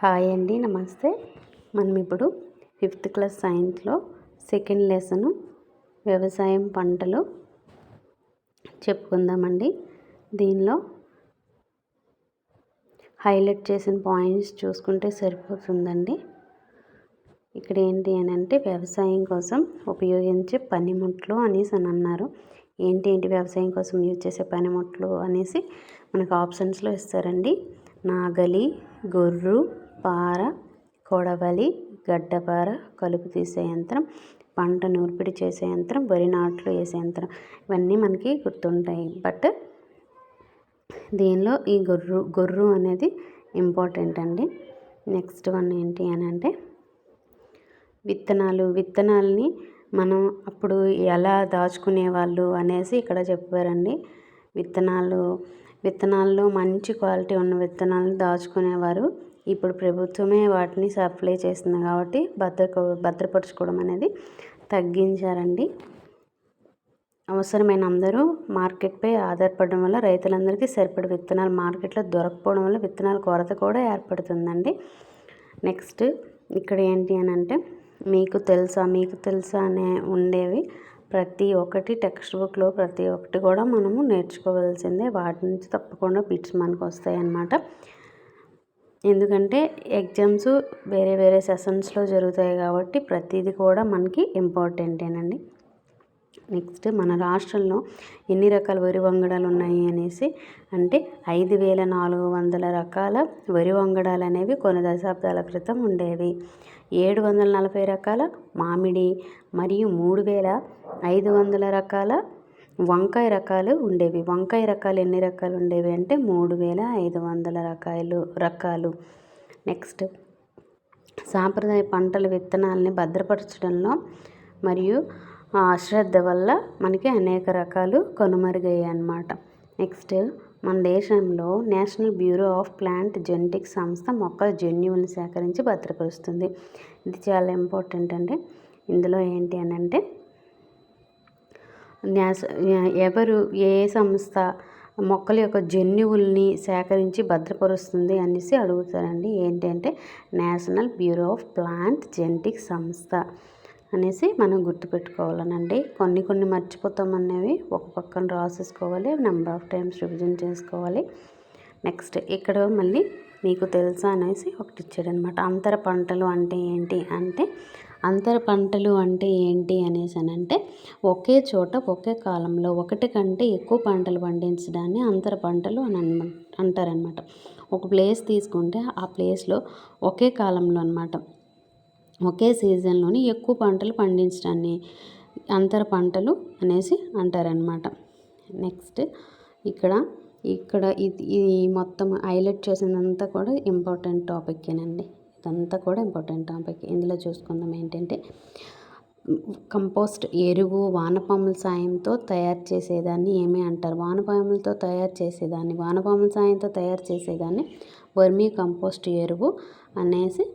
Hi అండి, నమస్తే. మనం ఇప్పుడు 5th క్లాస్ సైన్స్లో సెకండ్ లెసన్ వ్యవసాయం పంటలు చెప్పుకుందామండి. దీనిలో హైలైట్ చేసిన పాయింట్స్ చూసుకుంటే సరిపోతుందండి. ఇక్కడ ఏంటి అని అంటే వ్యవసాయం కోసం ఉపయోగించే పనిముట్లు అనేసి అని అన్నారు. ఏంటి వ్యవసాయం కోసం యూజ్ చేసే పనిముట్లు అనేసి మనకు ఆప్షన్స్లో ఇస్తారండి. నాగలి, గొర్రు, పార, కొడవలి, గడ్డపార, కలుపు తీసే యంత్రం, పంట నూర్పిడి చేసే యంత్రం, వరి నాట్లు వేసే యంత్రం, ఇవన్నీ మనకి గుర్తుంటాయి. బట్ దీనిలో ఈ గొర్రు అనేది ఇంపార్టెంట్ అండి. నెక్స్ట్ వన్ ఏంటి అని అంటే విత్తనాలని మనం అప్పుడు ఎలా దాచుకునేవాళ్ళు అనేసి ఇక్కడ చెప్పారండి. విత్తనాల్లో మంచి క్వాలిటీ ఉన్న విత్తనాలను దాచుకునేవారు. ఇప్పుడు ప్రభుత్వమే వాటిని సప్లై చేస్తుంది కాబట్టి భద్రపరచుకోవడం అనేది తగ్గించారండి. అవసరమైన అందరూ మార్కెట్పై ఆధారపడడం వల్ల రైతులందరికీ సరిపడే విత్తనాలు మార్కెట్లో దొరకపోవడం వల్ల విత్తనాల కొరత కూడా ఏర్పడుతుందండి. నెక్స్ట్ ఇక్కడ ఏంటి అని అంటే మీకు తెలుసా అనే ఉండేవి ప్రతి ఒక్కటి టెక్స్ట్ బుక్లో ప్రతి ఒక్కటి కూడా మనము నేర్చుకోవాల్సిందే. వాటి నుంచి తప్పకుండా బిట్స్ మనకు వస్తాయి అన్నమాట. ఎందుకంటే ఎగ్జామ్స్ వేరే సెషన్స్లో జరుగుతాయి కాబట్టి ప్రతిదీ కూడా మనకి ఇంపార్టెంటేనండి. నెక్స్ట్ మన రాష్ట్రంలో ఎన్ని రకాల వరి వంగడాలు ఉన్నాయి అనేసి అంటే 5400 రకాల వరి వంగడాలు అనేవి కొన్ని దశాబ్దాల క్రితం ఉండేవి. 740 రకాల మామిడి మరియు 3500 రకాల వంకాయ రకాలు ఉండేవి. వంకాయ రకాలు ఎన్ని రకాలు ఉండేవి అంటే 3500 రకాలు. నెక్స్ట్ సాంప్రదాయ పంటల విత్తనాలని భద్రపరచడంలో మరియు అశ్రద్ధ వల్ల మనకి అనేక రకాలు కనుమరుగయ్యాయి అన్నమాట. నెక్స్ట్ మన దేశంలో national bureau of plant genetics సంస్థ మొక్కల జన్యువులను సేకరించి భద్రపరుస్తుంది. ఇది చాలా ఇంపార్టెంట్ అండి. ఇందులో ఏంటి అని అంటే ఏ సంస్థ మొక్కల యొక్క జన్యువుల్ని సేకరించి భద్రపరుస్తుంది అనేసి అడుగుతారండి. ఏంటంటే national bureau of plant genetics సంస్థ అనేసి మనం గుర్తుపెట్టుకోవాలనండి. కొన్ని మర్చిపోతామనేవి ఒక పక్కన రాసేసుకోవాలి. నెంబర్ ఆఫ్ టైమ్స్ రివిజన్ చేసుకోవాలి. నెక్స్ట్ ఇక్కడ మళ్ళీ మీకు తెలుసా అనేసి ఒకటి ఇచ్చాడనమాట. అంతర పంటలు అంటే ఏంటి అనేసి అంటే ఒకే చోట ఒకే కాలంలో ఒకటి కంటే ఎక్కువ పంటలు పండించడాన్ని అంతర పంటలు అని అంటారనమాట. ఒక ప్లేస్ తీసుకుంటే ఆ ప్లేస్లో ఒకే కాలంలో అనమాట ఒకే సీజన్లోని ఎక్కువ పంటలు పండించడాన్ని అంతర పంటలు అనేసి అంటారనమాట. నెక్స్ట్ ఇక్కడ ఈ మొత్తం హైలైట్ చేసినంతా కూడా ఇంపార్టెంట్ టాపిక్కేనండి. ఇదంతా కూడా ఇంపార్టెంట్ టాపిక్. ఇందులో చూసుకుందాం ఏంటంటే కంపోస్ట్ ఎరువు వానపాముల సాయంతో తయారు చేసేదాన్ని ఏమి అంటారు? వానపాముల సాయంతో తయారు చేసేదాన్ని వర్మీ కంపోస్ట్ ఎరువు అనేసి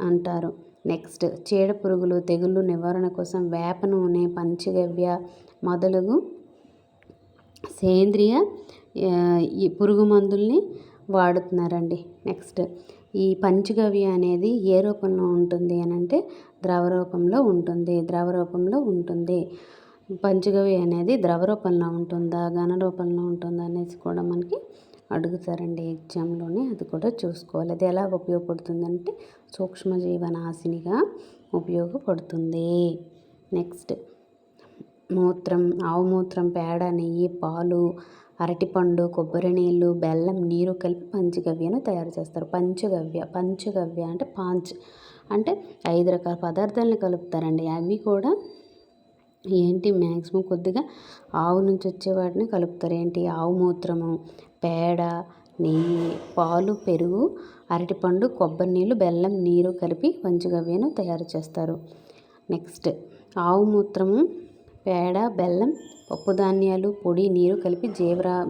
అంటారు. నెక్స్ట్ చీడ పురుగులు తెగుళ్ళు నివారణ కోసం వేప నూనె, పంచగవ్య మొదలగు సేంద్రియ ఈ పురుగు మందుల్ని వాడుతున్నారండి. నెక్స్ట్ ఈ పంచగవ్య అనేది ఏ రూపంలో ఉంటుంది అని అంటే ద్రవ రూపంలో ఉంటుంది. పంచగవ్య అనేది ద్రవ రూపంలో ఉంటుందా ఘన రూపంలో ఉంటుందా అనేసి కూడా మనకి అడుగుతారండి ఎగ్జామ్లోనే. అది కూడా చూసుకోవాలి. అది ఎలా ఉపయోగపడుతుందంటే సూక్ష్మజీవనాశినిగా ఉపయోగపడుతుంది. నెక్స్ట్ ఆవు మూత్రం, పేడ, నెయ్యి, పాలు, అరటిపండు, కొబ్బరి నీళ్ళు, బెల్లం, నీరు కలిపి పంచగవ్యను తయారు చేస్తారు. పంచగవ్య అంటే అంటే 5 రకాల పదార్థాలను కలుపుతారండి. అవి కూడా మ్యాక్సిమం కొద్దిగా ఆవు నుంచి వచ్చే వాటిని కలుపుతారు. ఆవు మూత్రము, పేడ, నెయ్యి, పాలు, పెరుగు, అరటిపండు, కొబ్బరి నీళ్ళు, బెల్లం, నీరు కలిపి పంచగవ్యను తయారు చేస్తారు. నెక్స్ట్ ఆవు మూత్రము, పేడ, బెల్లం, పప్పు ధాన్యాలు, పొడి, నీరు కలిపి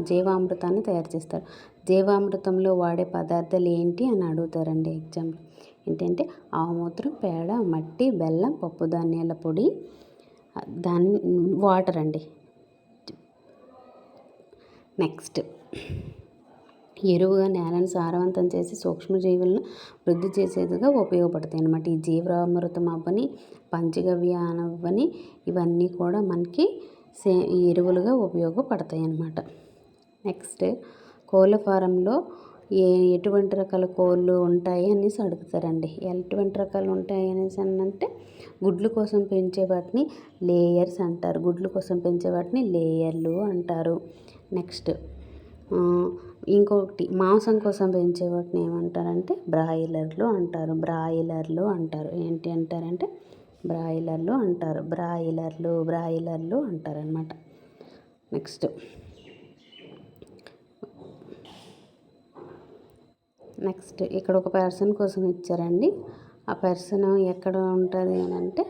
జీవామృతాన్ని తయారు చేస్తారు. జీవామృతంలో వాడే పదార్థాలు ఏంటి అని అడుగుతారండి ఎగ్జామ్లో. ఏంటంటే ఆవు మూత్రం, పేడ, మట్టి, బెల్లం, పప్పు ధాన్యాల పొడి, వాటర్ అండి. నెక్స్ట్ ఎరువుగా నేలను సారవంతం చేసి సూక్ష్మజీవులను వృద్ధి చేసేదిగా ఉపయోగపడతాయి అన్నమాట. ఈ జీవామృతం అవ్వని, పంచగవ్య అవ్వని ఇవన్నీ కూడా మనకి ఈ ఎరువులుగా ఉపయోగపడతాయి అన్నమాట. నెక్స్ట్ కోళ్ళ ఫారంలో ఎటువంటి రకాల కోళ్ళు ఉంటాయి అనేసి అడుగుతారండి. ఎటువంటి రకాలు ఉంటాయి అనేసి అంటే గుడ్లు కోసం పెంచే వాటిని లేయర్స్ అంటారు. గుడ్లు కోసం పెంచే వాటిని లేయర్లు అంటారు. నెక్స్ట్ ఇంకొకటి మాంసం కోసం పెంచే వాటిని ఏమంటారంటే బ్రాయిలర్లు అంటారు. బ్రాయిలర్లు అంటారు. ఏంటి అంటారంటే బ్రాయిలర్లు అంటారు. బ్రాయిలర్లు అంటారనమాట. నెక్స్ట్ ఇక్కడ ఒక పర్సన్ కోసం ఇచ్చారండి. ఆ పర్సన్ ఎక్కడ ఉంటుంది అని అంటే